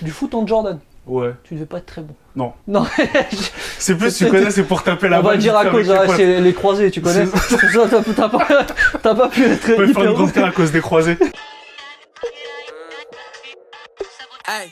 Du foot en Jordan. Ouais. Tu devais pas être très bon. Non. Non. C'est plus, tu connais, c'est pour taper la balle. On va dire à cause, c'est les croisés, tu connais. T'as pas pu être On peut hyper faire une bon. grande carrière à cause des croisés.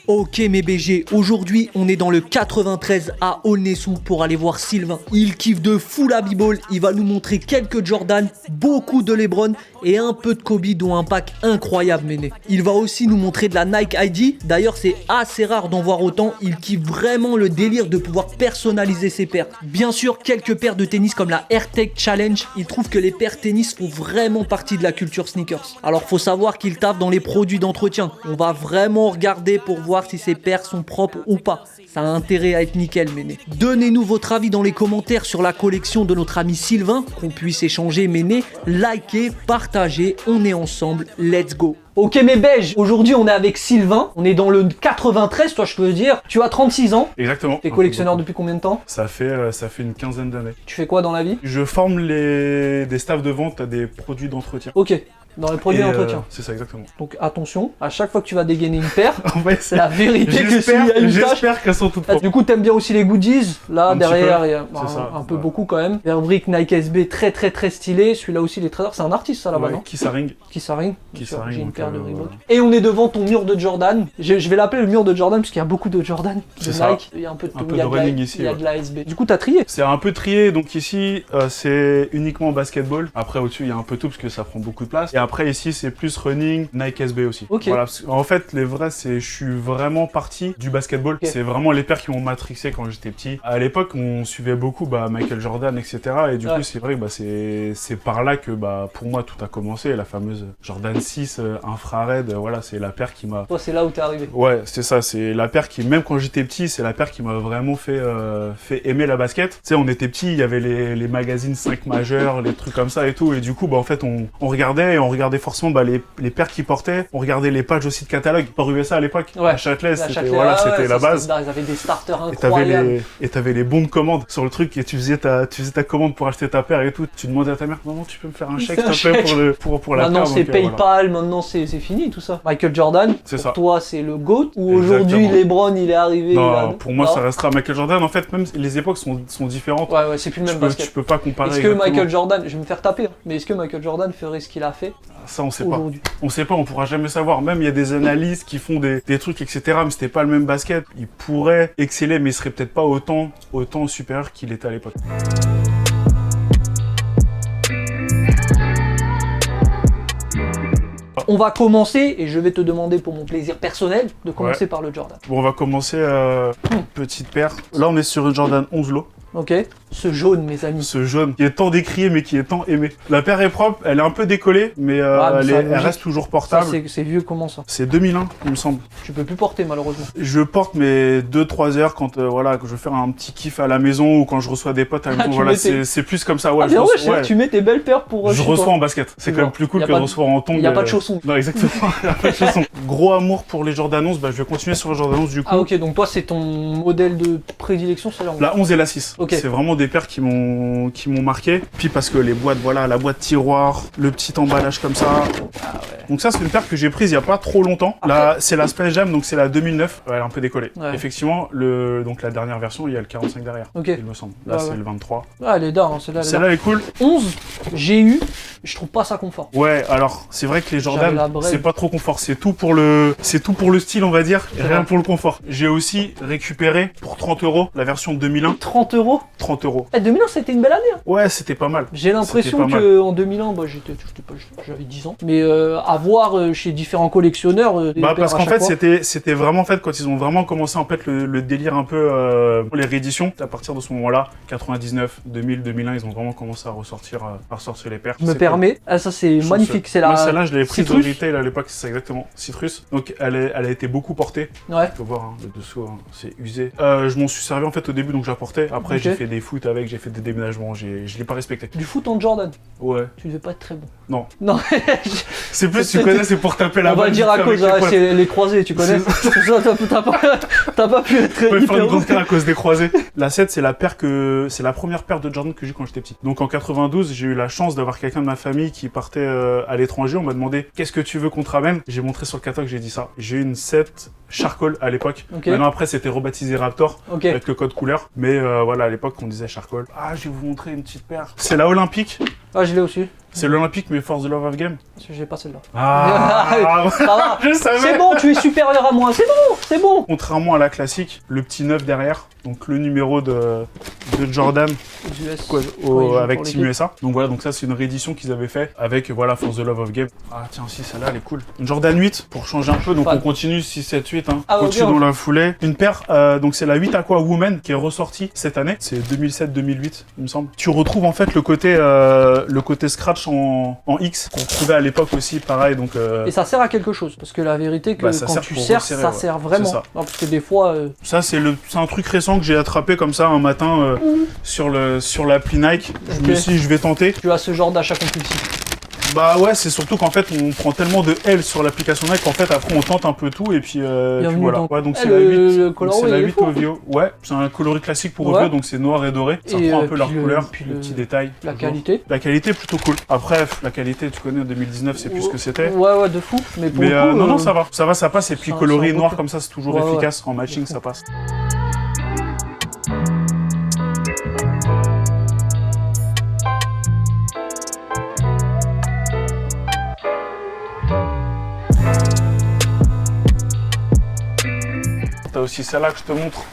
Ok mes BG, aujourd'hui on est dans le 93 à Aulnay-sous pour aller voir Sylvain. Il kiffe de fou la b-ball, il va nous montrer quelques Jordan, beaucoup de LeBron et un peu de Kobe dont un pack incroyable méné. Il va aussi nous montrer de la Nike ID, d'ailleurs c'est assez rare d'en voir autant, il kiffe vraiment le délire de pouvoir personnaliser ses paires. Bien sûr quelques paires de tennis comme la AirTech Challenge, il trouve que les paires tennis font vraiment partie de la culture sneakers. Alors faut savoir qu'il taffe dans les produits d'entretien, on va vraiment regarder pour voir si ces paires sont propres ou pas. Ça a intérêt à être nickel, méné. Donnez-nous votre avis dans les commentaires sur la collection de notre ami Sylvain, qu'on puisse échanger, méné. Likez, partagez, on est ensemble, let's go. Ok mes beiges, aujourd'hui on est avec Sylvain, on est dans le 93, toi je peux dire. Tu as 36 ans, Exactement. t'es collectionneur depuis combien de temps? Ça fait une quinzaine d'années. Tu fais quoi dans la vie? Je forme des staffs de vente à des produits d'entretien. Ok, dans les produits Et, d'entretien. c'est ça, exactement. Donc attention, à chaque fois que tu vas dégainer une paire, On va c'est essayer. la vérité que s'il y a une tâche. J'espère qu'elles sont toutes Ah, propres. du coup, t'aimes bien aussi les goodies. Là, Un petit derrière, peu. il y a C'est ça, un peu ouais. beaucoup quand même. Verbrick Nike SB, très stylé. Celui-là aussi, les traders, c'est un artiste, ça là-bas, Ouais, non? Kissaring. Kissaring. Kissaring, J'ai une donc, paire de Reebok. voilà. Et on est devant ton mur de Jordan. Je vais l'appeler le mur de Jordan, parce qu'il y a beaucoup de Jordan, de C'est ça. Nike. Il y a un peu de Un tout. peu Il y a de de la- running ici, il y a ouais. de la SB. Du coup, t'as trié. C'est un peu trié, donc ici c'est uniquement basketball. Après au-dessus il y a un peu tout parce que ça prend beaucoup de place. Et après ici c'est plus running, Nike SB aussi. Ok. Voilà, en fait les vrais je suis vraiment parti du basketball. Ok. C'est vraiment les paires qui m'ont matrixé quand j'étais petit. À l'époque on suivait beaucoup Michael Jordan etc. Et du Ouais. coup c'est vrai que c'est par là que pour moi tout a commencé. La fameuse Jordan 6 infrared, voilà c'est la paire qui m'a... Toi, c'est là où t'es arrivé. Ouais, c'est ça, c'est la paire qui, même quand j'étais petit, c'est la paire qui m'a vraiment fait aimer la basket. Tu sais, on était petits, il y avait les magazines 5 majeurs, les trucs comme ça et tout, et du coup, en fait, on regardait, et on regardait forcément les paires qu'ils portaient, on regardait les pages aussi de catalogue. Port USA à l'époque, Ouais. à Châtelet, La c'était Châtelet, voilà, ouais, c'était la ça, base. Ils avaient des starters Et incroyables. t'avais les bons de commande sur le truc, et tu faisais ta commande pour acheter ta paire et tout. Tu demandais à ta mère, maman, tu peux me faire un chèque, Fais un s'il te plaît, chèque. pour la Maintenant paire. c'est donc, voilà. PayPal, maintenant c'est fini tout ça. Michael Jordan, C'est pour ça. toi c'est le GOAT ou aujourd'hui Exactement. LeBron il est arrivé Non, il a- pour moi, Non ça restera Michael Jordan. En fait, même les époques sont différentes. Ouais, c'est plus le même basket. Tu peux pas comparer. Est-ce que exactement. Michael Jordan, je vais me faire taper, hein, mais est-ce que Michael Jordan ferait ce qu'il a fait Ça, on sait pas. aujourd'hui? On sait pas, on pourra jamais savoir. Même il y a des analystes qui font des trucs, etc. Mais c'était pas le même basket. Il pourrait exceller, mais il serait peut-être pas autant supérieur qu'il était à l'époque. On va commencer, et je vais te demander pour mon plaisir personnel, de commencer Ouais. par le Jordan. Bon, on va commencer petite paire. Là, on est sur une Jordan 11 Low. Ok? Ce jaune, mes amis. Ce jaune qui est tant décrié, mais qui est tant aimé. La paire est propre, elle est un peu décollée, mais, Ah, mais ça, elle logique. reste toujours Ça, portable. c'est vieux comment ça? C'est 2001, il me semble. Tu peux plus porter malheureusement. Je porte mes 2-3 heures quand voilà, que je veux faire un petit kiff à la maison ou quand je reçois des potes à la maison. tu Voilà, mets tes- c'est plus comme ça. Ouais, Ah bien ouais, ouais. tu mets tes belles paires pour... Je chez reçois toi. en basket. C'est Je quand même vois. plus cool Y a que pas de de- recevoir en tongs. y a pas de chaussons. Non, exactement. Y a pas de chaussons. Gros amour pour les Jordan 11. Je vais continuer sur le Jordan 11 du coup. Ah ok, donc toi c'est ton modèle de prédilection, c'est là. La 11 et la 6. Ok. C'est vraiment des paires qui m'ont marqué. Puis parce que les boîtes, voilà, la boîte tiroir, le petit emballage comme ça. Donc ça, c'est une paire que j'ai prise il y a pas trop longtemps. Là, c'est la Space Jam, donc c'est la 2009. Elle est un peu décollée. Ouais. Effectivement, donc la dernière version, il y a le 45 derrière. Ok. Il me semble. Là, Ouais, c'est ouais. le 23. Ah elle est dingue, hein, celle-là. elle est Celle-là, elle est cool. dingue. 11, j'ai eu, je trouve pas ça confort. Ouais, alors c'est vrai que les J'avais Jordan, la braille. c'est pas trop confort, c'est tout pour le style on va dire, et C'est rien vrai. pour le confort. J'ai aussi récupéré pour 30 € la version 2001, 30 €. 30 €. Eh, 2001 c'était une belle année. Hein. Ouais, c'était pas mal. J'ai l'impression C'était pas qu'en 2001, bah, j'avais 10 ans, mais à voir chez différents collectionneurs. Des Bah paires parce à qu'en chaque fait fois. c'était vraiment en fait quand ils ont vraiment commencé en fait le délire un peu pour les rééditions. À partir de ce moment-là, 99, 2000, 2001, ils ont vraiment commencé à ressortir les paires. Je me C'est permets, ah, ça c'est cool. magnifique, c'est Moi, la celle-là, je l'avais prise au Citrus. retail à l'époque, c'est exactement Citrus. Donc elle a été beaucoup portée. Ouais. Tu peux voir hein, le dessous, hein, c'est usé. Je m'en suis servi en fait au début, donc je la portais. Après, Ok. j'ai fait des foot avec, j'ai fait des déménagements, je l'ai pas respecté. Du foot en Jordan. Ouais. Tu devais pas être très bon. Non. Non, C'est plus, tu connais, c'est pour taper la On balle. va dire à avec cause, les ah, potes. c'est les croisés, tu connais. T'as pas pu être On peut faire hyper une ouf. grande carrière à cause des croisés. La 7, c'est la première paire de Jordan que j'ai eu quand j'étais petit. Donc en 92, j'ai eu la chance d'avoir quelqu'un de ma famille qui partait à l'étranger. On m'a demandé qu'est-ce que tu veux qu'on te ramène. J'ai montré sur le catalogue, j'ai dit ça. J'ai eu une 7 Charcoal à l'époque. Ok. Maintenant après, c'était rebaptisé Raptor Ok. avec le code couleur. Mais voilà, à l'époque, on disait Charcoal. Ah, je vais vous montrer une petite paire. C'est la Olympique. Ah, je l'ai aussi. C'est l'Olympique, mais Force the Love of Game. J'ai pas celle-là. Ah, Ça va. je savais. C'est bon, tu es supérieur à moi. C'est bon, c'est bon. Contrairement à la classique, le petit 9 derrière, donc le numéro de Jordan quoi, avec Team USA. Donc voilà, donc ça c'est une réédition qu'ils avaient fait avec voilà For the Love of Game. Ah tiens, si celle-là elle est cool. Une Jordan 8 pour changer un peu, donc Fan. on continue 6, 7, 8. Hein. Ah, On continue ok, dans la foulée. Une paire, donc c'est la 8 Aqua Woman qui est ressortie cette année. C'est 2007-2008, il me semble. Tu retrouves en fait le côté scratch en X qu'on trouvait à l'époque aussi, pareil. Donc Et ça sert à quelque chose. Parce que la vérité, que Bah, ça quand sert tu pour serres, resserrer, ça ouais. sert vraiment. C'est ça. Non, parce que des fois. ça c'est un truc récent que j'ai attrapé comme ça un matin sur l'appli Nike. Je me Ok. suis dit je vais tenter. Tu as ce genre d'achat compulsif. Bah ouais, c'est surtout qu'en fait on prend tellement de L sur l'application Nike qu'en fait après on tente un peu tout et puis voilà. dans- Ouais, donc Eh, c'est la 8. le Donc, coloris, c'est la il est 8 fou. Ovio. Ouais, c'est un coloris classique pour Ouais. Ovio, donc c'est noir et doré. Ça Et, prend un peu puis leur le- couleur, puis les le- petits détails. La toujours. qualité. La qualité est plutôt cool. Après, la qualité, tu connais, en 2019, c'est plus ce que c'était. Ouais, de fou. Mais pour Mais le coup, non, ça va. Ça passe. Et puis c'est un coloris beau noir truc. comme ça, c'est toujours Ouais, ouais. efficace. En matching, ça passe. T'as aussi celle-là que je te montre.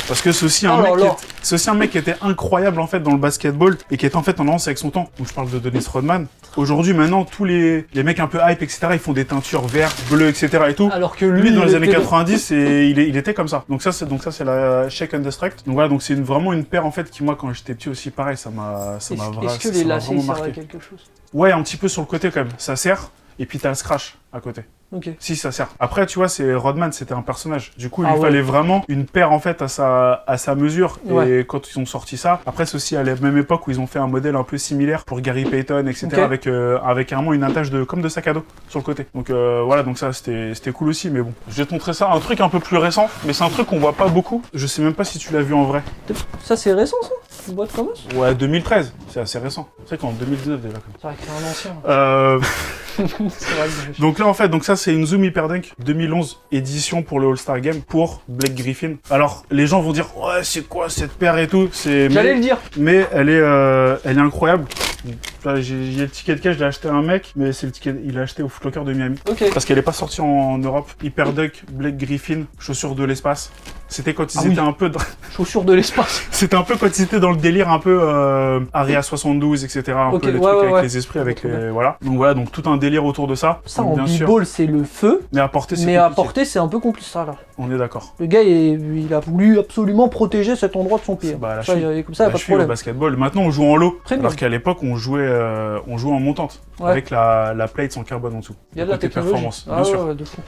Parce que c'est aussi, Oh là là. c'est aussi un mec qui était incroyable en fait dans le basketball et qui est en fait en avance avec son temps. Donc je parle de Dennis Rodman. Aujourd'hui maintenant tous les mecs un peu hype etc. ils font des teintures vertes, bleues etc. et tout. Alors que Lui dans il les années était- 90 il était comme ça. Donc ça c'est la Shake and Destruct. Donc voilà donc c'est vraiment une paire en fait qui moi quand j'étais petit aussi pareil ça m'a Est-ce vraiment que les lacets vraiment ils servent à marqué. quelque chose? Ouais un petit peu sur le côté quand même. Ça sert et puis t'as le scratch à côté. Ok. Si, ça sert. Après, tu vois, c'est Rodman, c'était un personnage. Du coup, il Ah lui ouais. fallait vraiment une paire, en fait, à sa mesure. Ouais. Et quand ils ont sorti ça, après, c'est aussi à la même époque où ils ont fait un modèle un peu similaire pour Gary Payton, etc. Ok. Avec carrément une attache comme de sac à dos sur le côté. Donc voilà, donc ça, c'était cool aussi. Mais bon, je vais te montrer ça. Un truc un peu plus récent, mais c'est un truc qu'on voit pas beaucoup. Je sais même pas si tu l'as vu en vrai. Ça, c'est récent, ça? Une boîte comme ça? Ouais, 2013. C'est assez récent. C'est qu'en 2019 déjà. C'est vrai que c'est un ancien. C'est vrai que Donc là en fait, donc ça c'est une Zoom Hyperdunk 2011 édition pour le All-Star Game pour Blake Griffin. Alors les gens vont dire ouais c'est quoi cette paire et tout, J'allais le dire. mais elle est incroyable. Là, j'ai le ticket de cash, je l'ai acheté à un mec, mais c'est le ticket, il l'a acheté au Foot Locker de Miami. Ok. Parce qu'elle est pas sortie en Europe. Hyperdunk, Blake Griffin, chaussures de l'espace. C'était quand ils Ah oui. étaient un peu, Chaussures de l'espace. c'était un peu quand ils étaient dans le délire un peu Area 72, etc. Un Ok, peu les ouais, trucs ouais, avec ouais. les esprits, avec Trop les voilà. Donc voilà, donc tout un délire autour de ça. Ça, Donc, en bien sûr. b-ball, c'est le feu. Mais à porter, c'est Mais à compliqué. porter, c'est un peu compliqué, ça, là. On est d'accord. Le gars, il a voulu absolument protéger cet endroit de son pied. Bah, la Ça, cheville. comme ça, y a La pas de cheville au problème. basketball. Maintenant, on joue en low. Très Alors bien. qu'à l'époque, on jouait en montante. Ouais. Avec la plate en carbone en dessous. Il y a de la Côté technologie. performance, Ah bien sûr. ouais, de fou.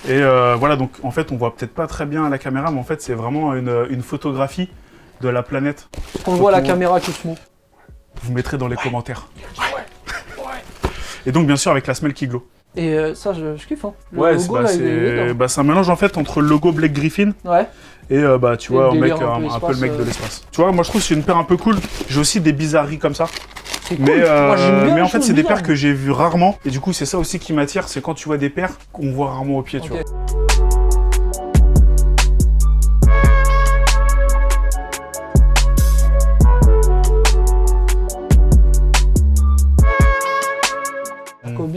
Et voilà, donc en fait, on voit peut-être pas très bien à la caméra, mais en fait, c'est vraiment une photographie de la planète. On le voit à la Faut- caméra, Cosmo. Vous mettrez dans les commentaires. Et donc, bien sûr, avec la semelle qui glow. Et ça, je kiffe, hein. Le Ouais, logo, là, il est dedans. c'est un mélange en fait entre le logo Blake Griffin Ouais. et tu Et vois, le un délire peu un peu un peu le mec espace, de l'espace. Tu vois, moi je trouve que c'est une paire un peu cool. J'ai aussi des bizarreries comme ça. C'est cool. Mais, Moi, j'aime bien mais les en fait, choses c'est des bizarres. paires que j'ai vues rarement. Et du coup, c'est ça aussi qui m'attire, c'est quand tu vois des paires qu'on voit rarement au pied, tu Ok. vois. Kobe,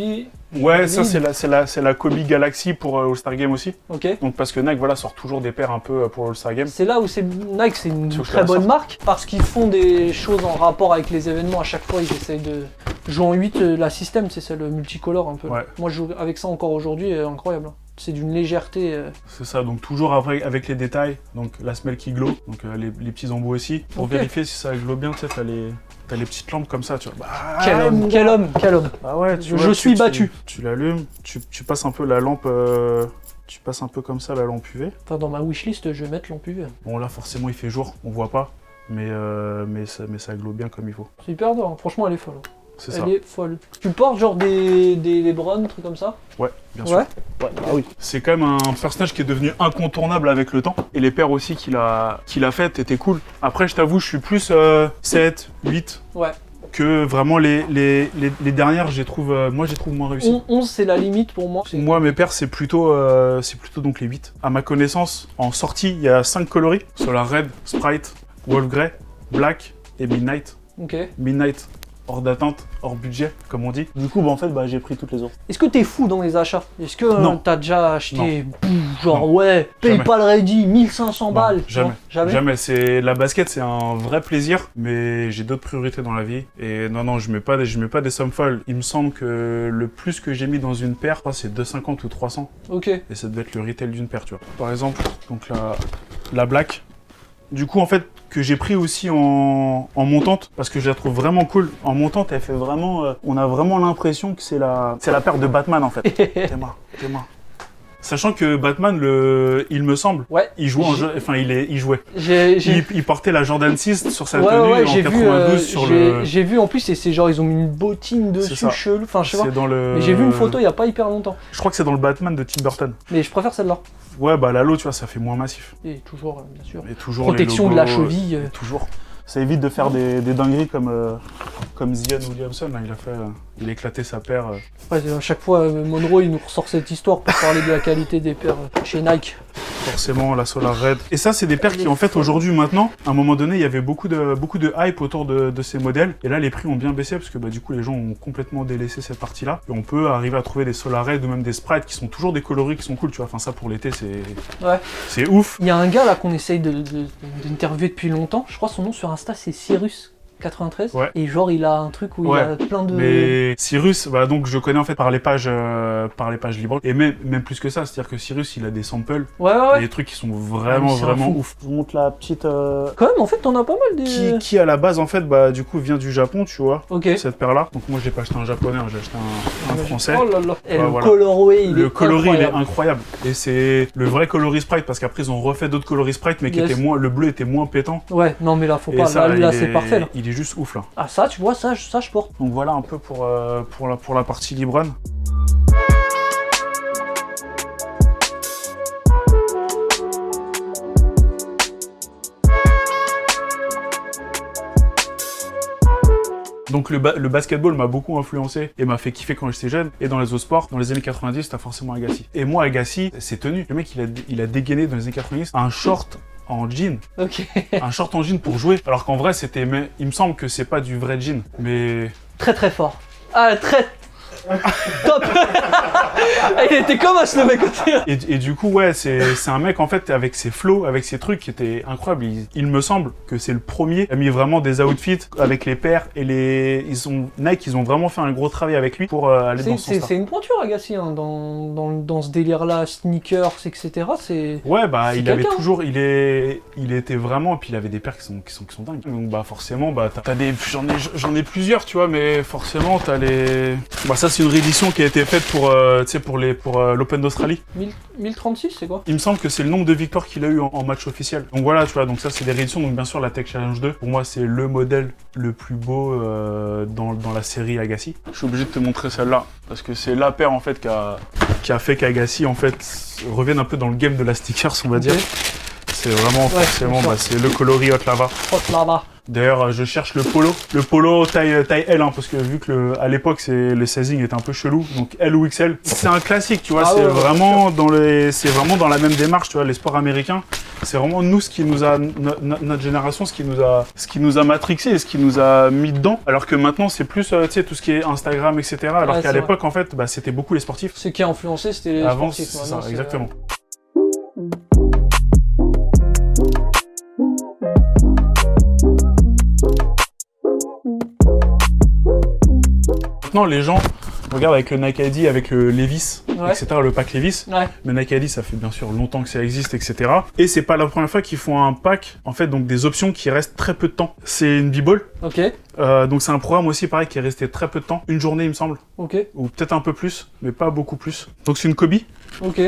Ouais, ça Kobe. c'est la Kobe Galaxy pour All-Star Game aussi. ok. Donc parce que Nike voilà sort toujours des paires un peu pour All-Star Game. C'est là où c'est Nike, c'est une Tu veux que je très te la bonne marque parce qu'ils font des choses en rapport avec les événements. À chaque fois, ils essayent de jouer en 8. La système, c'est ça, le multicolore un peu. Ouais. Moi, je joue avec ça encore aujourd'hui, incroyable. hein. C'est d'une légèreté. C'est ça, donc toujours avec les détails, donc la semelle qui glow, donc les petits embouts aussi. Pour Ok. vérifier si ça glow bien, tu sais, t'as les petites lampes comme ça, tu vois. Bah, Quel homme, quel homme, quel homme. Ah ouais, tu Je vois, suis battu. Tu l'allumes, tu passes un peu la lampe, tu passes un peu comme ça la lampe UV. Enfin, dans ma wishlist, je vais mettre lampe UV. Bon là forcément il fait jour, on voit pas, mais ça glow bien comme il faut. C'est hyper dur, hein. Franchement, elle est folle. hein. c'est ça. Elle est folle. Tu portes genre des LeBron, trucs comme ça? Ouais, bien sûr. Ouais. Ouais, bah oui. C'est quand même un personnage qui est devenu incontournable avec le temps. Et les paires aussi qu'il a faites étaient cool. Après, je t'avoue, je suis plus 7, 8. Ouais. Que vraiment les dernières, moi, je les trouve moins réussies. 11, c'est la limite pour moi. Moi, mes paires, c'est plutôt donc les 8. À ma connaissance, en sortie, il y a 5 coloris. Solar Red, Sprite, Wolf Grey, Black et Midnight. Ok. Midnight, hors d'atteinte, hors budget, comme on dit. Du coup, bah, en fait, j'ai pris toutes les autres. Est-ce que t'es fou dans les achats? Est-ce que Non. t'as déjà acheté, genre Non. ouais, Jamais. PayPal ready, 1500 balles? Non, jamais. Non, jamais. Jamais. La basket, c'est un vrai plaisir, mais j'ai d'autres priorités dans la vie. Et non, je mets pas des sommes folles. Il me semble que le plus que j'ai mis dans une paire, je crois, c'est 250 ou 300. Ok. Et ça devait être le retail d'une paire, tu vois. Par exemple, donc la Black. Du coup, en fait, que j'ai pris aussi en montante, parce que je la trouve vraiment cool. En montante, elle fait vraiment... on a vraiment l'impression que c'est la paire de Batman, en fait. T'es marre. Sachant que Batman, il me semble, Ouais. il jouait en jeu, enfin il jouait. J'ai Il portait la Jordan 6 sur sa ouais, tenue ouais, en j'ai 92 vu, sur le... j'ai vu en plus, et c'est genre ils ont mis une bottine C'est dessus ça. chelou, enfin je sais pas. C'est dans le... Mais j'ai vu une photo il y a pas hyper longtemps. Je crois que c'est dans le Batman de Tim Burton. Mais je préfère celle-là. Ouais, bah la low, tu vois, ça fait moins massif. Et toujours, bien sûr. Et toujours Protection les de la logos, cheville. Toujours. Ça évite de faire des dingueries comme Zion Williamson, là, il a éclaté sa paire. Ouais, à chaque fois, Monroe il nous ressort cette histoire pour parler de la qualité des paires chez Nike. Forcément, la Solar Red. Et ça, c'est des paires qui, en fait, aujourd'hui, maintenant, à un moment donné, il y avait beaucoup de hype autour de ces modèles. Et là, les prix ont bien baissé parce que, bah, du coup, les gens ont complètement délaissé cette partie-là. Et on peut arriver à trouver des Solar Red ou même des Sprites qui sont toujours des coloris qui sont cool, tu vois. Enfin, ça, pour l'été, Ouais. c'est ouf. Il y a un gars là qu'on essaye d'interviewer depuis longtemps. Je crois son nom sur Insta, c'est Cyrus93. Ouais. Et genre, il a un truc où il Ouais. a plein de. Mais Cyrus, bah donc je connais en fait par les pages libres. Et même plus que ça, c'est-à-dire que Cyrus, il a des samples, Ouais, ouais, ouais. des trucs qui sont vraiment c'est un fou. ouf. Je vous montre la petite Quand même, en fait, t'en as pas mal des. qui à la base en fait bah du coup vient du Japon, tu vois. Ok. Cette paire-là. Donc moi j'ai pas acheté un japonais, hein, j'ai acheté un français. Oh là là. Et Ouais, le voilà. colorway, il Le est coloris il est incroyable. incroyable. Et c'est le vrai coloris Sprite parce qu'après ils ont refait d'autres coloris Sprite mais qui Yes. étaient moins, le bleu était moins pétant. Ouais, non mais là, faut Et pas. ça, Là, il c'est est- parfait là. Il est juste ouf là. Ah, ça, tu vois, ça, je porte. Donc voilà un peu pour la partie Libran. Donc le basketball m'a beaucoup influencé et m'a fait kiffer quand j'étais jeune. Et dans les autres sports, dans les années 90, t'as forcément Agassi. Et moi, Agassi, c'est tenu. Le mec, il a dégainé dans les années 90 un short en jean. Ok. Un short en jean pour jouer. Alors qu'en vrai, il me semble que c'est pas du vrai jean. Mais Très très fort. Ah, très. Top. Il était comme à se lever côté. Et du coup, ouais, c'est un mec, en fait, avec ses flows, avec ses trucs qui étaient incroyables. Il me semble que c'est le premier qui a mis vraiment des outfits avec les paires et Nike, ils ont vraiment fait un gros travail avec lui pour aller dans ce sens-là. C'est une pointure, Agassi, hein, dans ce délire-là, sneakers, etc. C'est. Ouais, bah, c'est il avait quelqu'un. toujours, il était vraiment, et puis il avait des paires qui sont dingues. Donc, bah, forcément, bah, j'en ai plusieurs, tu vois, mais forcément, t'as les, bah, ça, c'est une réédition qui a été faite pour, tu sais, pour l'Open d'Australie. 1036, c'est quoi? Il me semble que c'est le nombre de victoires qu'il a eu en match officiel. Donc voilà, tu vois, donc ça c'est des rééditions. Donc bien sûr, la Tech Challenge 2, pour moi, c'est le modèle le plus beau dans la série Agassi. Je suis obligé de te montrer celle-là, parce que c'est la paire en fait qui a fait qu'Agassi en fait revienne un peu dans le game de la sneakers, on va dire. C'est vraiment forcément, bah, c'est le coloris Hot Lava. Hot Lava. D'ailleurs, je cherche le polo taille L, hein, parce que vu que à l'époque le sizing était un peu chelou, donc L ou XL. C'est un classique, tu vois. Ah c'est ouais, vraiment c'est vraiment dans la même démarche, tu vois. Les sports américains, c'est vraiment nous ce qui nous a notre génération, ce qui nous a matrixé et ce qui nous a mis dedans. Alors que maintenant, c'est plus, tu sais, tout ce qui est Instagram, etc. Alors Ouais, qu'à c'est l'époque, en fait, bah, c'était beaucoup les sportifs. Ce qui a influencé, c'était les Avant, sportifs. c'est Maintenant, ça, exactement. Maintenant, les gens regardent avec le Nike ID, avec le Levi's, Ouais. etc., le pack Levi's. Ouais. Le Nike ID, ça fait bien sûr longtemps que ça existe, etc. Et c'est pas la première fois qu'ils font un pack, en fait, donc des options qui restent très peu de temps. C'est une B-Ball. Ok. Donc c'est un programme aussi, pareil, qui est resté très peu de temps. Une journée, il me semble. Ok. Ou peut-être un peu plus, mais pas beaucoup plus. Donc c'est une Kobe. Ok.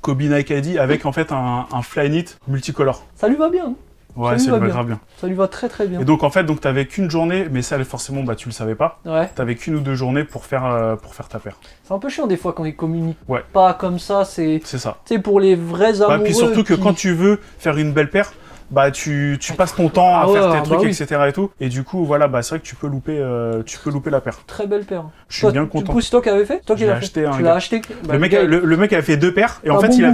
Kobe Nike ID avec, en fait, un Flyknit multicolore. Ça lui va bien. Ouais, lui ça va lui va bien. grave bien. Ça lui va très très bien. Et donc en fait, donc t'avais qu'une journée, mais ça forcément, bah tu le savais pas. Ouais. T'avais qu'une ou 2 journées pour faire ta paire. C'est un peu chiant des fois quand ils communiquent Ouais. pas comme ça, c'est C'est ça. pour les vrais Bah, amoureux. puis surtout que qui- quand tu veux faire une belle paire, bah tu passes ton temps à Ah ouais, faire tes bah trucs, oui. etc. et tout. Et du coup, voilà, bah c'est vrai que tu peux louper la paire. Très belle paire. Je suis Toi, bien Du content. coup, c'est toi qui avais fait? C'est toi qui Je l'ai l'as acheté fait. à un Tu gars. l'as acheté? Bah, Le mec, gars, le mec avait fait 2 paires et en Ah fait bon il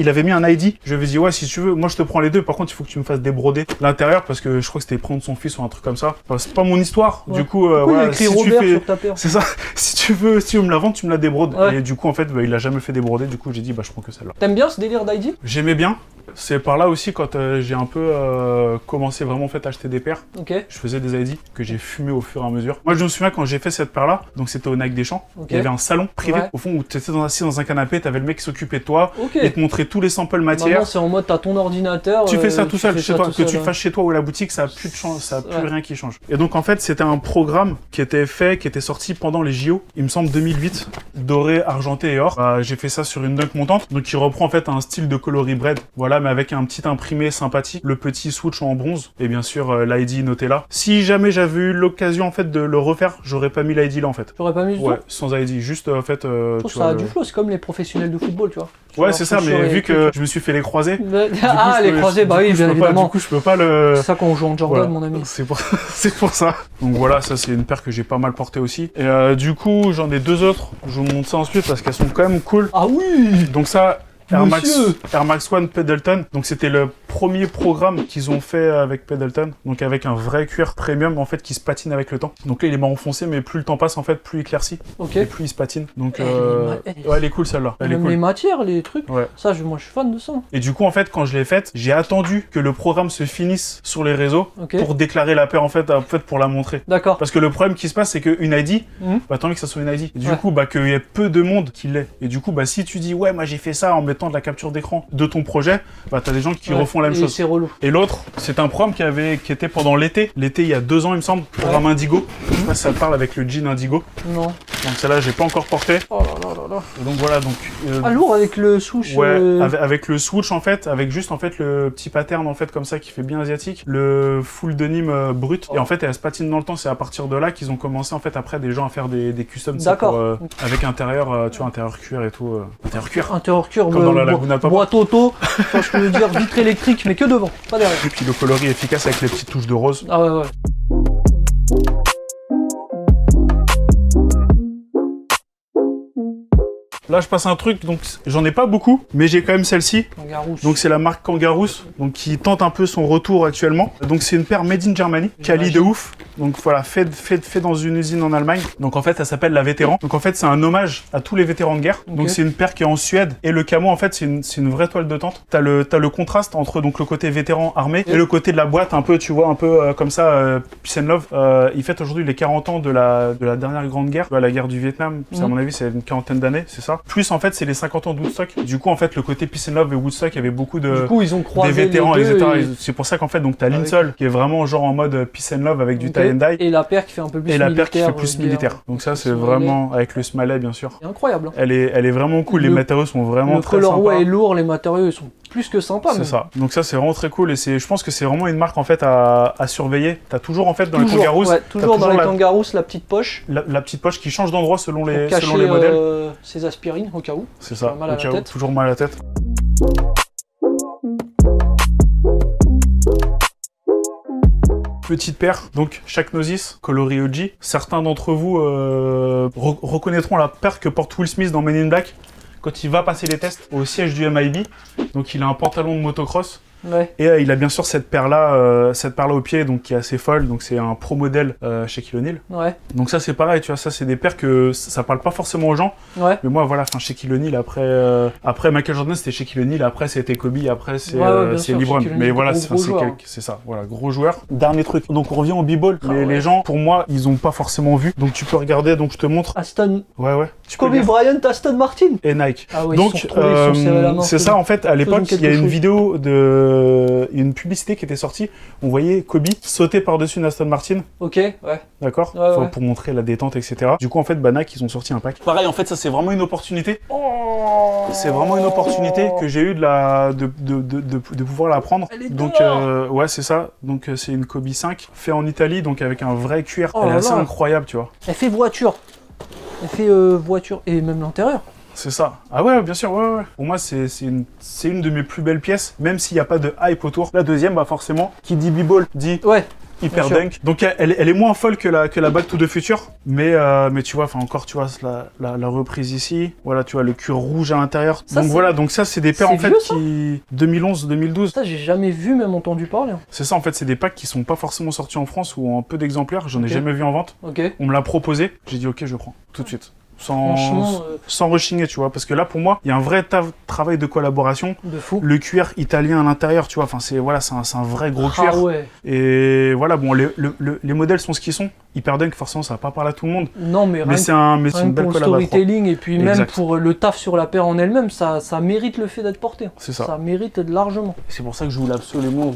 avait mis un ID. Je lui ai dit ouais si tu veux, moi je te prends les 2. Par contre il faut que tu me fasses débroder l'intérieur parce que je crois que c'était prendre son fils ou un truc comme ça. Enfin, c'est pas mon histoire. Ouais. Du coup, Pourquoi il a voilà, écrit si tu Robert fais, sur ta paire? c'est ça. Si tu veux me la vendre, tu me la débrodes. Ouais. Et du coup en fait bah, il a jamais fait débroder. Du coup j'ai dit bah je prends que celle-là. T'aimes bien ce délire d'ID? J'aimais bien. C'est par là aussi quand j'ai un peu commencé vraiment en fait à acheter des paires. Ok. Je faisais des ID que j'ai fumé au fur et à mesure. Moi je me souviens quand j'ai fait cette paire là, donc c'était au Nike des Champs. Ok. Il y avait un salon privé Ouais. au fond où tu étais assis dans un canapé, t'avais le mec qui s'occupait de toi. Ok. Et te montrer tous les samples matières. Maintenant, c'est en mode t'as ton ordinateur. Tu fais ça tout seul fais chez ça toi, tout que seul, tu le ouais. fasses chez toi ou à la boutique, ça a plus de chance, ça a plus Ouais. rien qui change. Et donc en fait, c'était un programme qui était sorti pendant les JO, il me semble 2008, doré, argenté et or. Bah, j'ai fait ça sur une dunk montante, donc qui reprend en fait un style de coloris bread, voilà, mais avec un petit imprimé sympathique, le petit swoosh en bronze et bien sûr l'ID noté là. Si jamais j'avais eu l'occasion en fait de le refaire, j'aurais pas mis l'ID là en fait. J'aurais pas mis du Ouais, tout. sans ID, juste en fait. Je trouve tu ça vois, a du flow, c'est comme les professionnels de football, tu vois. Ouais, Leur c'est ça, chaussure mais et vu tout. que je me suis fait les croisés. Ah, les croisés, bah oui, bien évidemment. Du coup, je peux pas le. C'est ça qu'on joue en Jordan, Voilà. mon ami. C'est pour ça. Donc voilà, ça c'est une paire que j'ai pas mal portée aussi. Et du coup, j'en ai 2 autres. Je vous montre ça ensuite parce qu'elles sont quand même cool. Ah oui. Donc ça, Air Monsieur. Max One Pendleton. Donc c'était le premier programme qu'ils ont fait avec Pendleton. Donc avec un vrai cuir premium en fait qui se patine avec le temps. Donc là il est marron foncé mais plus le temps passe en fait plus il éclaircit Ok. et plus il se patine. Donc Elle est ouais elle est cool celle-là. Elle est Même cool. les matières, les trucs. Ouais. Ça, moi, je suis fan de ça. Et du coup en fait quand je l'ai faite, j'ai attendu que le programme se finisse sur les réseaux Ok. pour déclarer la paire en fait pour la montrer. D'accord. Parce que le problème qui se passe, c'est qu'une ID, Mhm. bah tant mieux que ça soit une ID. Et du Ouais. coup, bah qu'il y ait peu de monde qui l'ait. Et du coup, bah si tu dis ouais, moi j'ai fait ça en mettant de la capture d'écran de ton projet, bah t'as des gens qui Ouais. refont la même Et chose. c'est relou. Et l'autre, c'est un programme qui était pendant l'été. L'été il y a 2 ans, il me semble, programme Indigo. Je sais pas si ça te parle avec le jean Indigo. Non. Donc celle-là, j'ai pas encore porté. Oh là là là là. Et donc voilà, donc. Ah, lourd avec le souche. Ouais, avec le swoosh en fait, avec juste en fait le petit pattern en fait comme ça qui fait bien asiatique, le full denim brut. Et en fait, elle se patine dans le temps. C'est à partir de là qu'ils ont commencé en fait après des gens à faire des customs. tu sais, D'accord. avec intérieur, tu vois, intérieur cuir et tout. Intérieur cuir. Intérieur cuir, Comme dans la Laguna Papa. boîte auto, tu vois ce que je veux dire, vitre électrique, mais que devant, pas derrière. Et puis le coloris efficace avec les petites touches de rose. Ah ouais, ouais. Là, je passe un truc, donc j'en ai pas beaucoup, mais j'ai quand même celle-ci. Kangaroos. Donc c'est la marque Kangaroos, donc qui tente un peu son retour actuellement. Donc c'est une paire made in Germany, quali de ouf. Donc voilà, fait dans une usine en Allemagne. Donc en fait, elle s'appelle la Vétéran. Donc en fait, c'est un hommage à tous les vétérans de guerre. Ok. Donc c'est une paire qui est en Suède et le camo en fait, c'est une vraie toile de tente. T'as le contraste entre donc le côté vétéran armé et le côté de la boîte un peu, tu vois, un peu comme ça, peace and love. Il fête aujourd'hui les 40 ans de la dernière grande guerre, la guerre du Vietnam. C'est, à mon avis, c'est une quarantaine d'années, c'est ça. Plus en fait, c'est les 50 ans de Woodstock. Du coup, en fait, le côté peace and love et Woodstock, il y avait beaucoup de Du coup, ils ont croisé des vétérans, les deux etc. et- C'est pour ça qu'en fait, donc t'as Avec- l'insole qui est vraiment genre en mode peace and love avec du Ok. tie and dye Et la paire qui fait un peu plus et la militaire. paire qui fait plus guerre. militaire. Donc ça, c'est Smallet. vraiment avec le smallet, bien sûr. C'est incroyable. Hein. Elle est vraiment cool. Les Le- matériaux sont vraiment Le très colorway sympas. est lourd, les matériaux ils sont plus que sympas. C'est même. ça. Donc ça, c'est vraiment très cool et je pense que c'est vraiment une marque en fait à surveiller. T'as toujours en fait dans les Toujours, Kangaroos, ouais, t'as toujours dans les la, Kangaroos, la petite poche la petite poche qui change d'endroit selon pour les cacher modèles. ses aspirines au cas où. C'est ça. mal à Au la cas où, tête. toujours mal à la tête. Petite paire, donc chaque Gnosis, coloris OG. Certains d'entre vous reconnaîtront la paire que porte Will Smith dans Men in Black quand il va passer les tests au siège du MIB. Donc il a un pantalon de motocross. Ouais. Et il a bien sûr cette paire-là au pied, donc qui est assez folle. Donc c'est un pro modèle chez Shaquille O'Neal. Ouais. Donc ça c'est pareil, tu vois, ça c'est des paires que ça parle pas forcément aux gens. Ouais. Mais moi voilà, enfin Shaquille O'Neal après Michael Jordan c'était Shaquille O'Neal, après c'était Kobe, après c'est Ouais, bien c'est sûr, LeBron. Shaquille O'Neal, Mais voilà, gros joueur, hein. c'est ça, voilà, gros joueur. Dernier truc. Donc on revient au b-ball. Ah ouais. Les gens, pour moi, ils ont pas forcément vu. Donc tu peux regarder. Donc je te montre. Aston. Ouais. Tu peux Kobe lire. Bryant, Aston Martin. Et Nike. Ah oui, Donc ils se sont retrouvés, ils se sont serrés la main. c'est ça en fait. À l'époque, Faisons il y a quelque une chose. vidéo une publicité qui était sortie. On voyait Kobe sauter par-dessus une Aston Martin. Ok, ouais. D'accord, Ouais. pour montrer la détente, etc. Du coup, en fait, Nike, ils ont sorti un pack. Pareil, en fait, ça, c'est vraiment une opportunité. C'est vraiment une opportunité que j'ai eu de pouvoir la prendre. Elle est Donc, dehors. ouais, c'est ça. Donc, c'est une Kobe 5, fait en Italie, donc avec un vrai cuir. Oh Elle est là assez là. incroyable, tu vois. Elle fait voiture. Elle fait voiture. Et même l'intérieur. C'est ça. Ah ouais, bien sûr, ouais. Pour moi, c'est une de mes plus belles pièces, même s'il n'y a pas de hype autour. La deuxième, bah forcément, qui dit b-ball, dit Ouais. hyper bien sûr. dunk. Donc elle est moins folle que la Back to the Future, mais tu vois, enfin encore, tu vois la reprise ici. Voilà, tu vois le cuir rouge à l'intérieur. Ça, Donc c'est- voilà, donc ça c'est des paires c'est en fait vieux, ça qui 2011-2012. Ça, j'ai jamais vu, même entendu parler. Hein. C'est ça en fait, c'est des packs qui sont pas forcément sortis en France ou en peu d'exemplaires. J'en ai Ok. jamais vu en vente. Ok. On me l'a proposé, j'ai dit ok, je prends tout de suite. Franchement, Sans rechigner, tu vois, parce que là pour moi, il y a un vrai travail de collaboration. de fou. Le cuir italien à l'intérieur, tu vois, enfin c'est un vrai gros cuir. Ah ouais. Et voilà, bon, les modèles sont ce qu'ils sont. Hyperdunk, forcément, ça va pas parler à tout le monde. Non, mais Mais c'est une rien que belle pour le collaboration. storytelling et puis même Exact. pour le taf sur la paire en elle-même, ça mérite le fait d'être porté. C'est ça. Ça mérite largement. C'est pour ça que je voulais absolument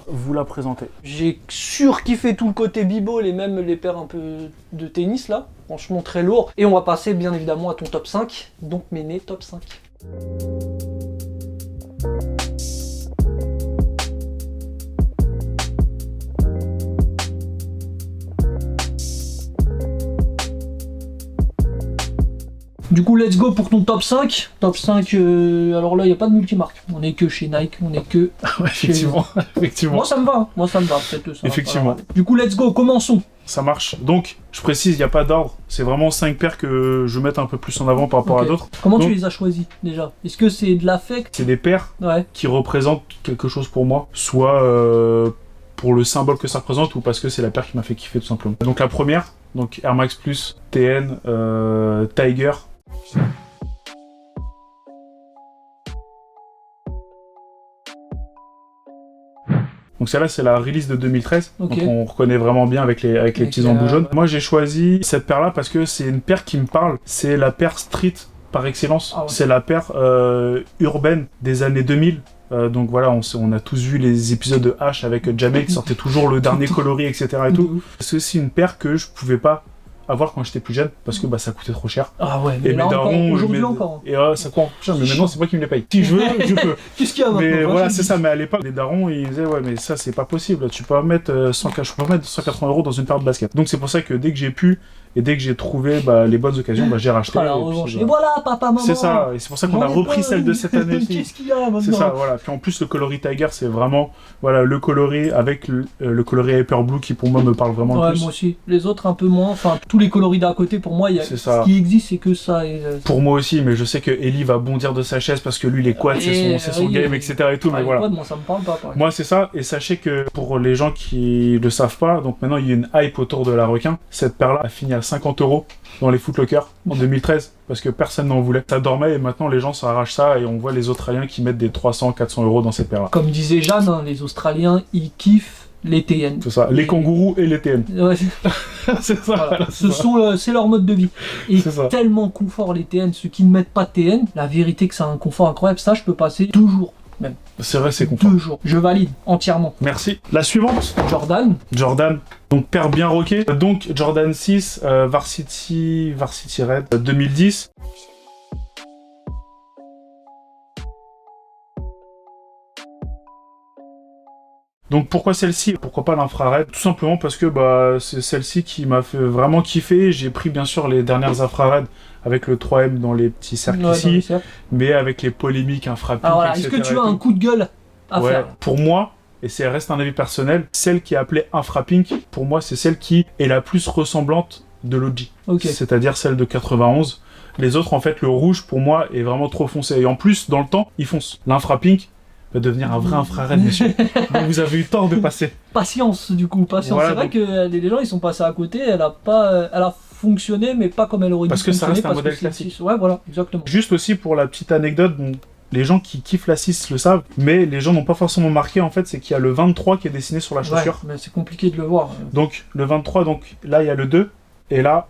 vous la présenter. J'ai surkiffé tout le côté b-ball et même les paires un peu de tennis là. Franchement très lourd. Et on va passer bien évidemment à ton top 5. Donc Méné top 5. Du coup, let's go pour ton top 5. Top 5, alors là, il n'y a pas de multimarque. On est que chez Nike, on est que... Effectivement. Moi, ça me va. Moi, ça me va. Peut-être ça va Effectivement. pas leur aller. Du coup, let's go, commençons. Ça marche. Donc, je précise, il n'y a pas d'ordre. C'est vraiment 5 paires que je mets un peu plus en avant par rapport Ok. à d'autres. Comment Donc- tu les as choisis, déjà? Est-ce que c'est de l'affect? C'est des paires Ouais. qui représentent quelque chose pour moi. Soit pour le symbole que ça représente ou parce que c'est la paire qui m'a fait kiffer tout simplement. Donc la première, donc Air Max Plus, TN, Tiger. Donc celle-là, c'est la release de 2013. Ok. Donc on reconnaît vraiment bien avec les petits la- embouts jaunes. ouais. Moi, j'ai choisi cette paire-là parce que c'est une paire qui me parle. C'est la paire street par excellence. Ah ouais. C'est la paire urbaine des années 2000. Donc voilà, on a tous vu les épisodes de H avec Jamel qui sortait toujours le dernier coloris, etc. et tout. C'est aussi une paire que je pouvais pas avoir quand j'étais plus jeune parce que bah, ça coûtait trop cher. Ah ouais, mais Et là mes encore, darons, aujourd'hui mes- encore. Et ça coûte cher, mais maintenant c'est moi qui me les paye. Si je veux, je peux. Qu'est-ce qu'il y a maintenant? Mais voilà, Vas-y. c'est ça. Mais à l'époque, les darons, ils disaient ouais, mais ça c'est pas possible. Tu peux pas mettre 180 € dans une paire de basket. Donc c'est pour ça que dès que j'ai pu et dès que j'ai trouvé les bonnes occasions, j'ai racheté. Ah, la et puis, revanche. bah, Et voilà, papa, maman. c'est ça. Et c'est pour ça qu'on a J'en ai repris pas. celle de cette année. Qu'est-ce qu'il y a maintenant? C'est ça, voilà. Puis en plus, le coloris Tiger, c'est vraiment le coloris avec le coloris Hyper Blue qui pour moi me parle vraiment Ouais, le plus. moi aussi. Les autres un peu moins. Enfin, tous les coloris d'à côté, pour moi, il y a... C'est ça. ce qui existe, c'est que ça. Et, Pour moi aussi, mais je sais que Ellie va bondir de sa chaise parce que lui, les quads, c'est son oui, game, oui. etc. et tout. Ah, Mais les voilà. quads, moi, ça me parle pas. pareil. Moi, c'est ça. Et sachez que pour les gens qui le savent pas, donc maintenant, il y a une hype autour de la requin. Cette paire-là a fini à 50 € dans les Foot Locker en 2013 parce que personne n'en voulait. Ça dormait et maintenant, les gens s'arrachent ça et on voit les Australiens qui mettent des 300-400 € dans cette paire-là. Comme disait Jeanne, hein, les Australiens, ils kiffent les TN. C'est ça. Les kangourous et les TN. Ouais, C'est ça. voilà. voilà, c'est ça. C'est leur mode de vie. Et C'est ça. tellement confort les TN, ceux qui ne mettent pas de TN, la vérité que c'est un confort incroyable, ça je peux passer 2 jours. C'est vrai, c'est confort. 2 jours. Je valide entièrement. Merci. La suivante. Jordan, Jordan, donc paire bien rockée. Donc Jordan 6, Varsity Red 2010. Donc pourquoi celle-ci? Pourquoi pas l'infrared? Tout simplement parce que c'est celle-ci qui m'a fait vraiment kiffer. J'ai pris bien sûr les dernières infrared avec le 3M dans les petits cercles ouais, ici, dans les cercles. mais avec les polémiques infrapink, Alors voilà, etc. est-ce que tu et as un tout. coup de gueule à Ouais, faire? pour moi, et ça reste un avis personnel, celle qui est appelée Infrapink, pour moi, c'est celle qui est la plus ressemblante de l'OG. Ok. C'est-à-dire celle de 91. Les autres, en fait, le rouge, pour moi, est vraiment trop foncé. Et en plus, dans le temps, il fonce. L'infrapink va devenir un vrai infrared, messieurs. Donc vous avez eu tort de passer. Patience du coup, patience. Voilà, c'est vrai donc- que les gens ils sont passés à côté, elle a fonctionné mais pas comme elle aurait dû Parce que ça fonctionner. reste un parce modèle que c'est classique. 6. Ouais voilà, exactement. Juste aussi pour la petite anecdote, bon, les gens qui kiffent la 6 le savent, mais les gens n'ont pas forcément marqué, en fait, c'est qu'il y a le 23 qui est dessiné sur la Ouais, chaussure. mais c'est compliqué de le voir. Donc le 23, donc là il y a le 2, et là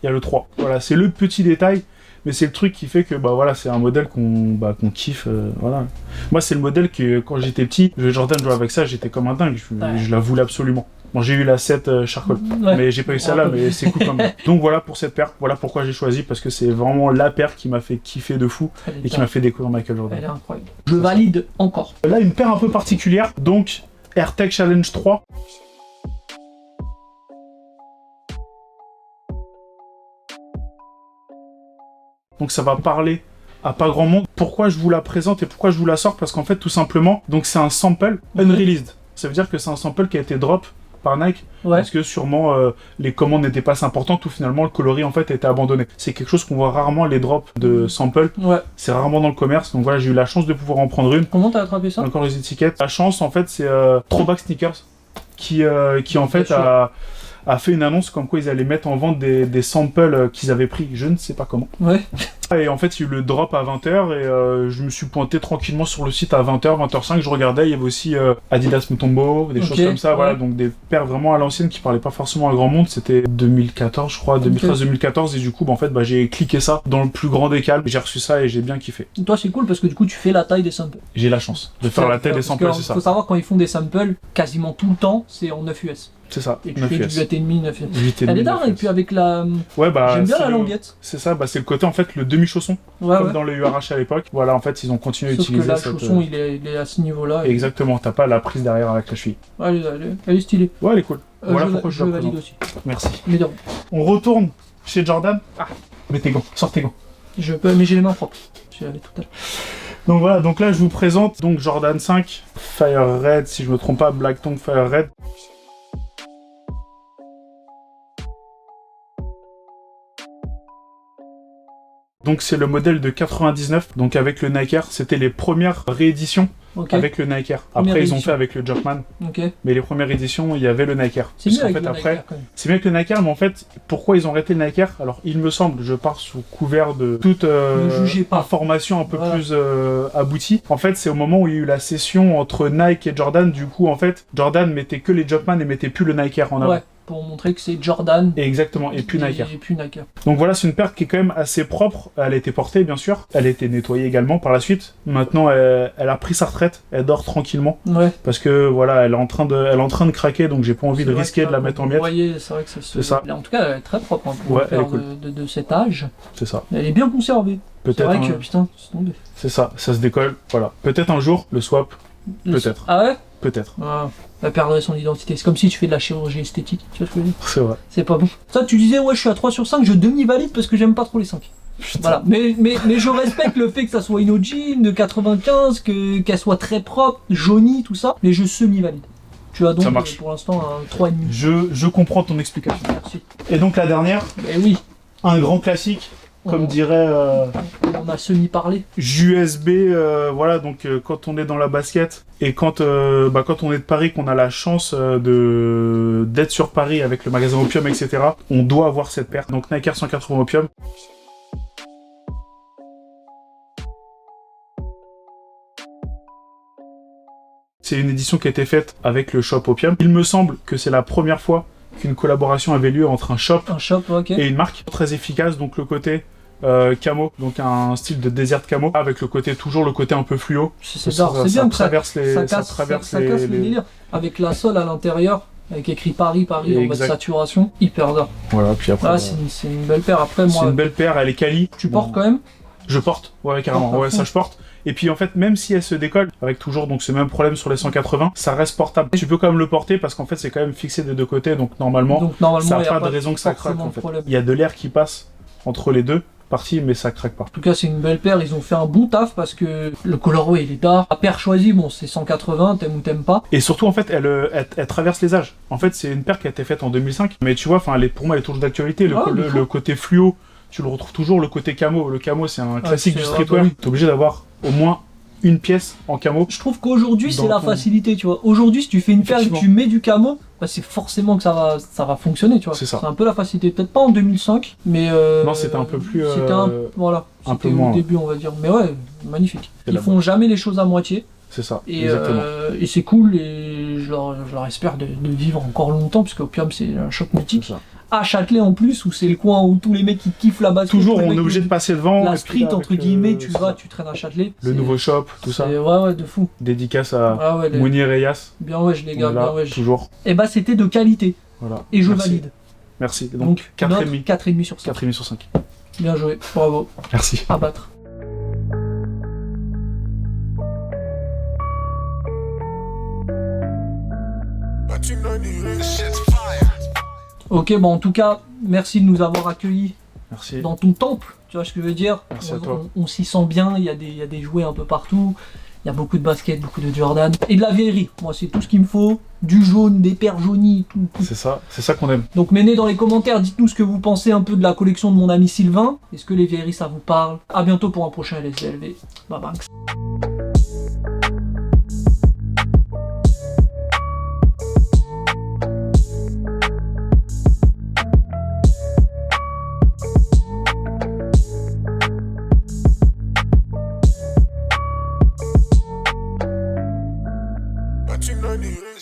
il y a le 3. Voilà, c'est le petit détail, mais c'est le truc qui fait que bah voilà, c'est un modèle qu'on kiffe, voilà. Moi, c'est le modèle que quand j'étais petit, le Jordan jouait avec ça, j'étais comme un dingue, je la voulais absolument. Bon, j'ai eu la 7 Charcoal, mais j'ai pas eu celle-là, mais c'est cool quand même. Donc voilà pour cette paire, voilà pourquoi j'ai choisi, parce que c'est vraiment la paire qui m'a fait kiffer de fou et qui m'a fait découvrir Michael Jordan. Elle est incroyable. Je valide encore. Là, une paire un peu particulière, donc AirTech Challenge 3. Donc ça va parler à pas grand monde. Pourquoi je vous la présente et pourquoi je vous la sors? Parce qu'en fait, tout simplement, donc c'est un sample unreleased. Ça veut dire que c'est un sample qui a été drop par Nike, parce que sûrement les commandes n'étaient pas assez importantes ou finalement le coloris en fait a été abandonné. C'est quelque chose qu'on voit rarement, les drops de samples, c'est rarement dans le commerce, donc voilà, j'ai eu la chance de pouvoir en prendre une. Comment t'as attrapé ça? Encore les étiquettes. La chance en fait c'est Throwback Sneakers qui en fait a fait une annonce comme quoi ils allaient mettre en vente des samples qu'ils avaient pris, je ne sais pas comment. Et en fait, il y a eu le drop à 20h et je me suis pointé tranquillement sur le site à 20h, 20h05, je regardais, il y avait aussi Adidas Mutombo, des choses comme ça, voilà, donc des paires vraiment à l'ancienne qui parlaient pas forcément à grand monde, c'était 2014 je crois, 2013-2014 et du coup, j'ai cliqué ça dans le plus grand des calmes, j'ai reçu ça et j'ai bien kiffé. Toi c'est cool parce que du coup tu fais la taille des samples. J'ai la chance de faire la taille des samples, c'est ça. Faut savoir quand ils font des samples, quasiment tout le temps, c'est en 9 US. C'est ça, et tu fais du 8,5, 9 US. 8,5, Elle est dingue, et puis avec la... J'aime bien la languette. C'est ça, c'est le côté en fait le demi-chausson, comme dans le URH à l'époque. Voilà, en fait ils ont continué à utiliser cette... Sauf que là, le chausson il est à ce niveau-là. Exactement, t'as pas la prise derrière avec la cheville. Elle est stylée. Ouais, elle est cool. Voilà pourquoi je la valide aussi. Merci. Mais non. On retourne chez Jordan. Mets tes gants, sors tes gants. Je peux, mais j'ai les mains propres. Je l'avais tout à l'heure. Donc voilà, donc là je vous présente donc Jordan 5 Fire Red, si je me trompe pas, Black Tongue Fire Red. Donc c'est le modèle de 99, donc avec le Nike Air, c'était les premières rééditions avec le Nike Air. Après ils ont fait avec le Jumpman, mais les premières éditions il y avait le Nike Air. C'est mieux avec le Nike Air quand même. C'est mieux avec le Nike Air, mais en fait pourquoi ils ont arrêté le Nike Air? Alors il me semble, je pars sous couvert de toute information un peu plus aboutie. En fait c'est au moment où il y a eu la session entre Nike et Jordan, du coup en fait Jordan mettait que les Jumpman et mettait plus le Nike Air en avant. Pour montrer que c'est Jordan. Exactement, et puis Nike Air. Donc voilà, c'est une paire qui est quand même assez propre. Elle a été portée, bien sûr. Elle a été nettoyée également par la suite. Maintenant, elle a pris sa retraite. Elle dort tranquillement. Parce que voilà, elle est en train de craquer, donc j'ai pas envie de risquer de la mettre en miettes. C'est vrai que c'est ça. En tout cas, elle est très propre pour une paire de cet âge. C'est ça. Elle est bien conservée. C'est vrai que putain, c'est tombé. C'est ça, ça se décolle. Voilà. Peut-être un jour, le swap. Peut-être. Ah ouais? Peut-être. Elle perdrait son identité. C'est comme si tu fais de la chirurgie esthétique. Tu vois ce que je veux dire? C'est vrai. C'est pas bon. Ça, tu disais, ouais, je suis à 3 sur 5, je demi-valide parce que j'aime pas trop les 5. Putain. Voilà. Mais je respecte le fait que ça soit une OG de 95, qu'elle soit très propre, jaunie, tout ça. Mais je semi-valide. Tu as donc pour l'instant un 3,5. Je comprends ton explication. Merci. Et donc la dernière, un grand classique. Comme dirait... on a semi-parlé. JUSB, voilà, donc quand on est dans la basket et quand on est de Paris, qu'on a la chance d'être sur Paris avec le magasin Opium, etc., on doit avoir cette paire. Donc Nike Air 180 Opium. C'est une édition qui a été faite avec le shop Opium. Il me semble que c'est la première fois qu'une collaboration avait lieu entre un shop et une marque. Très efficace, donc le côté camo, donc un style de desert camo, avec toujours le côté un peu fluo. C'est bien que ça casse les délires. Avec la sole à l'intérieur, avec écrit Paris en mode saturation, hyper d'art. Voilà, puis après... c'est une belle paire. Après, moi... C'est une belle paire, elle est quali. Tu portes quand même? Je porte, carrément, ça je porte. Et puis en fait, même si elle se décolle, avec toujours donc ce même problème sur les 180, ça reste portable. Tu peux quand même le porter parce qu'en fait c'est quand même fixé des deux côtés, donc normalement ça n'a pas de raison que ça craque en fait. Il y a de l'air qui passe entre les deux parties, mais ça craque pas. En tout cas c'est une belle paire, ils ont fait un bon taf parce que le colorway il est d'art. La paire choisie, bon c'est 180, t'aimes ou t'aimes pas. Et surtout en fait elle traverse les âges. En fait c'est une paire qui a été faite en 2005, mais tu vois, pour moi elle est toujours d'actualité. Le côté fluo, tu le retrouves toujours, le côté camo. Le camo c'est un classique du streetwear. T'es obligé d'avoir au moins une pièce en camo. Je trouve qu'aujourd'hui c'est la facilité, tu vois. Aujourd'hui si tu fais une paire et que tu mets du camo, c'est forcément que ça va fonctionner, tu vois. C'est un peu la facilité, peut-être pas en 2005, mais non, c'était un peu plus c'était un peu moins au début, on va dire. Mais ouais, magnifique. Ils font jamais les choses à moitié. C'est ça. Et c'est cool et je leur espère de vivre encore longtemps, puisque Opium c'est un choc mythique. à Châtelet en plus, où c'est le coin où tous les mecs qui kiffent la basket. Toujours, tous les on est mecs obligé qui- de passer devant. La et puis street, là, entre avec, guillemets, tu c'est vas, ça. tu traînes à Châtelet. Le C'est- nouveau shop, tout ça. Ouais, de fou. Dédicace à Ah ouais, Mounir et Yas. bien ouais, je les On est garde, là, bien ouais. toujours. Et bah, c'était de qualité. Voilà. Et je Merci. valide. Merci. Donc, 4,5. 4,5 sur 5. 4,5 sur 5. Bien joué, bravo. Merci. À battre. Ok, bon, en tout cas, merci de nous avoir accueillis Merci. dans ton temple. Tu vois ce que je veux dire? Merci à toi. On s'y sent bien, il y a des jouets un peu partout. Il y a beaucoup de basket, beaucoup de Jordan. Et de la vieillerie. Moi, c'est tout ce qu'il me faut. Du jaune, des paires jaunies, tout. C'est ça qu'on aime. Donc, menez dans les commentaires, dites-nous ce que vous pensez un peu de la collection de mon ami Sylvain. Est-ce que les vieilleries, ça vous parle? À bientôt pour un prochain LSDLV. Bye bye. But you know the